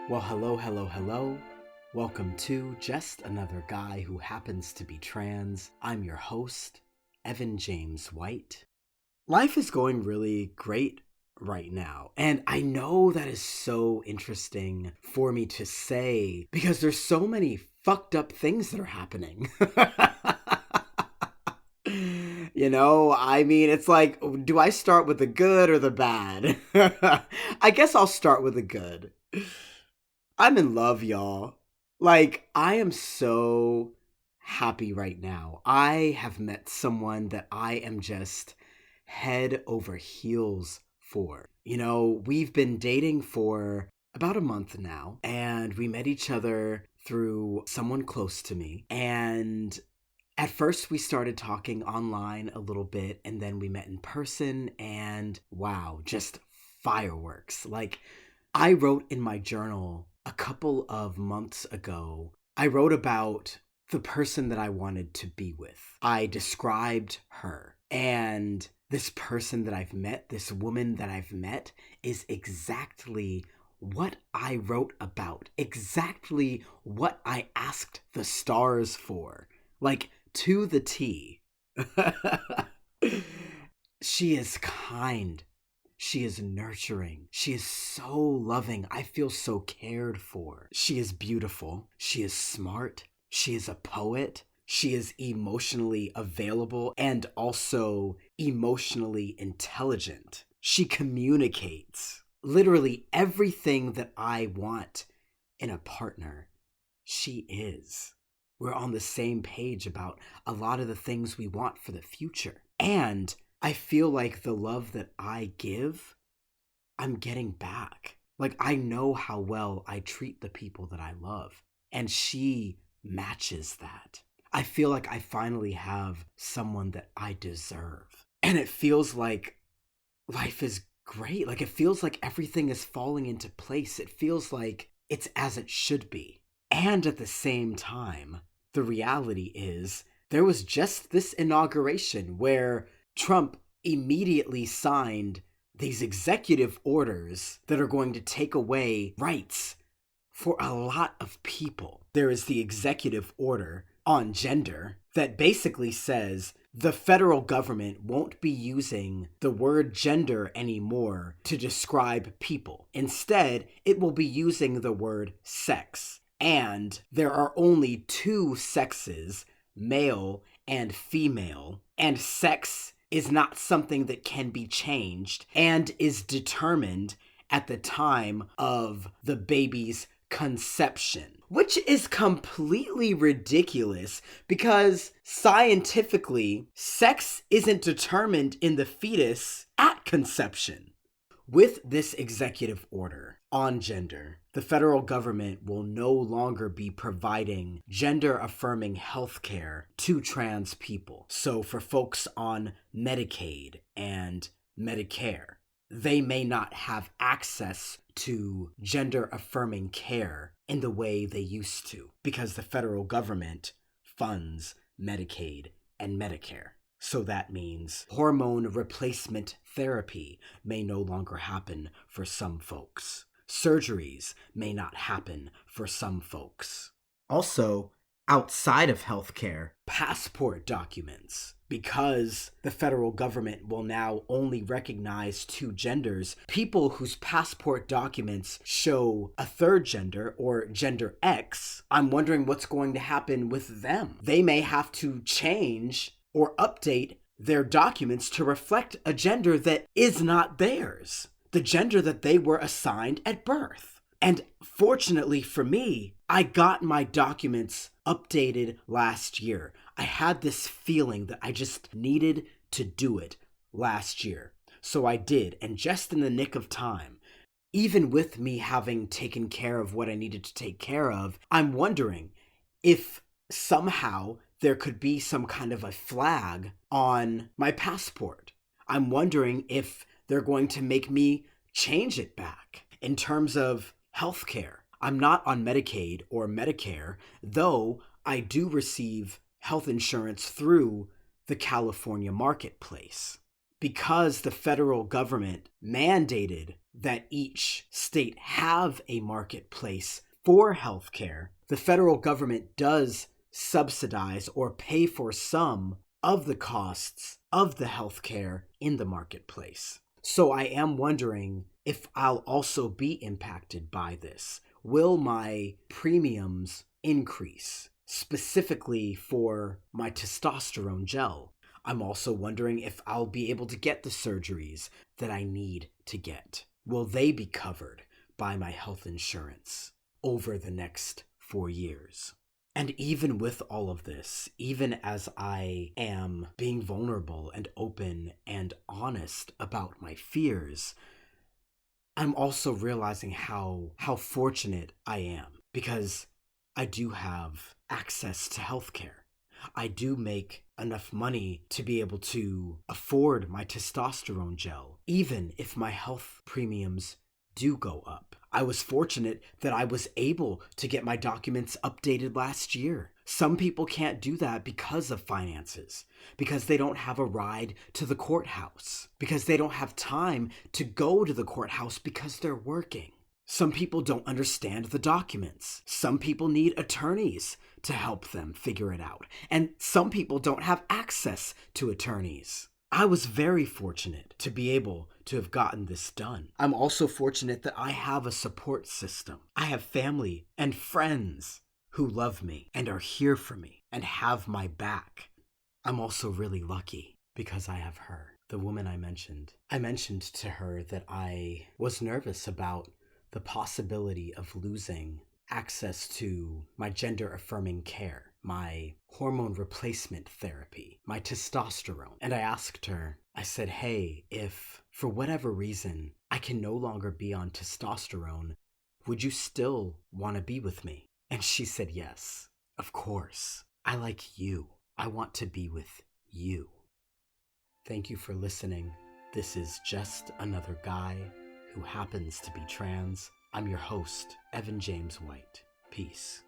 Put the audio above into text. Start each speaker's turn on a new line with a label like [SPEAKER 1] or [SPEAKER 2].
[SPEAKER 1] Well, hello, hello, hello. Welcome to Just Another Guy Who Happens to Be Trans. I'm your host, Evan James White. Life is going really great right now, and I know that is so interesting for me to say because there's so many fucked up things that are happening. It's like, do I start with the good or the bad? I guess I'll start with the good. I'm in love, y'all. Like, I am so happy right now. I have met someone that I am just head over heels for. We've been dating for about a month now, and we met each other through someone close to me. And at first, we started talking online a little bit, and then we met in person, and wow, just fireworks. Like, I wrote in my journal a couple of months ago, I wrote about the person that I wanted to be with. I described her. And this person that I've met, this woman that I've met, is exactly what I wrote about, exactly what I asked the stars for. Like, to the T. She is kind. She is nurturing. She is so loving. I feel so cared for. She is beautiful. She is smart. She is a poet. She is emotionally available and also emotionally intelligent. She communicates. Literally everything that I want in a partner, she is. We're on the same page about a lot of the things we want for the future. And I feel like the love that I give, I'm getting back. Like, I know how well I treat the people that I love, and she matches that. I feel like I finally have someone that I deserve. And it feels like life is great. Like, it feels like everything is falling into place. It feels like it's as it should be. And at the same time, the reality is there was just this inauguration where Trump immediately signed these executive orders that are going to take away rights for a lot of people. There is the executive order on gender that basically says the federal government won't be using the word gender anymore to describe people. Instead, it will be using the word sex. And there are only two sexes, male and female, and sex is not something that can be changed and is determined at the time of the baby's conception, which is completely ridiculous because scientifically, sex isn't determined in the fetus at conception. With this executive order on gender, the federal government will no longer be providing gender-affirming healthcare to trans people. So for folks on Medicaid and Medicare, they may not have access to gender-affirming care in the way they used to because the federal government funds Medicaid and Medicare. So that means hormone replacement therapy may no longer happen for some folks. Surgeries may not happen for some folks. Also, outside of healthcare, passport documents. Because the federal government will now only recognize two genders, people whose passport documents show a third gender or gender X, I'm wondering what's going to happen with them. They may have to change or update their documents to reflect a gender that is not theirs, the gender that they were assigned at birth. And fortunately for me, I got my documents updated last year. I had this feeling that I just needed to do it last year. So I did, and just in the nick of time. Even with me having taken care of what I needed to take care of, I'm wondering if somehow there could be some kind of a flag on my passport. I'm wondering if they're going to make me change it back in terms of healthcare. I'm not on Medicaid or Medicare, though I do receive health insurance through the California marketplace. Because the federal government mandated that each state have a marketplace for healthcare, the federal government does subsidize or pay for some of the costs of the healthcare in the marketplace. So I am wondering if I'll also be impacted by this. Will my premiums increase, specifically for my testosterone gel? I'm also wondering if I'll be able to get the surgeries that I need to get. Will they be covered by my health insurance over the next 4 years? And even with all of this, even as I am being vulnerable and open and honest about my fears, I'm also realizing how fortunate I am, because I do have access to healthcare. I do make enough money to be able to afford my testosterone gel, even if my health premiums do go up. I was fortunate that I was able to get my documents updated last year. Some people can't do that because of finances, because they don't have a ride to the courthouse, because they don't have time to go to the courthouse because they're working. Some people don't understand the documents. Some people need attorneys to help them figure it out. And some people don't have access to attorneys. I was very fortunate to be able to have gotten this done. I'm also fortunate that I have a support system. I have family and friends who love me and are here for me and have my back. I'm also really lucky because I have her, the woman I mentioned. I mentioned to her that I was nervous about the possibility of losing access to my gender-affirming care, my hormone replacement therapy, my testosterone. And I asked her, I said, hey, if for whatever reason I can no longer be on testosterone, would you still want to be with me? And she said, yes, of course. I like you. I want to be with you. Thank you for listening. This is just another guy who happens to be trans. I'm your host, Evan James White. Peace.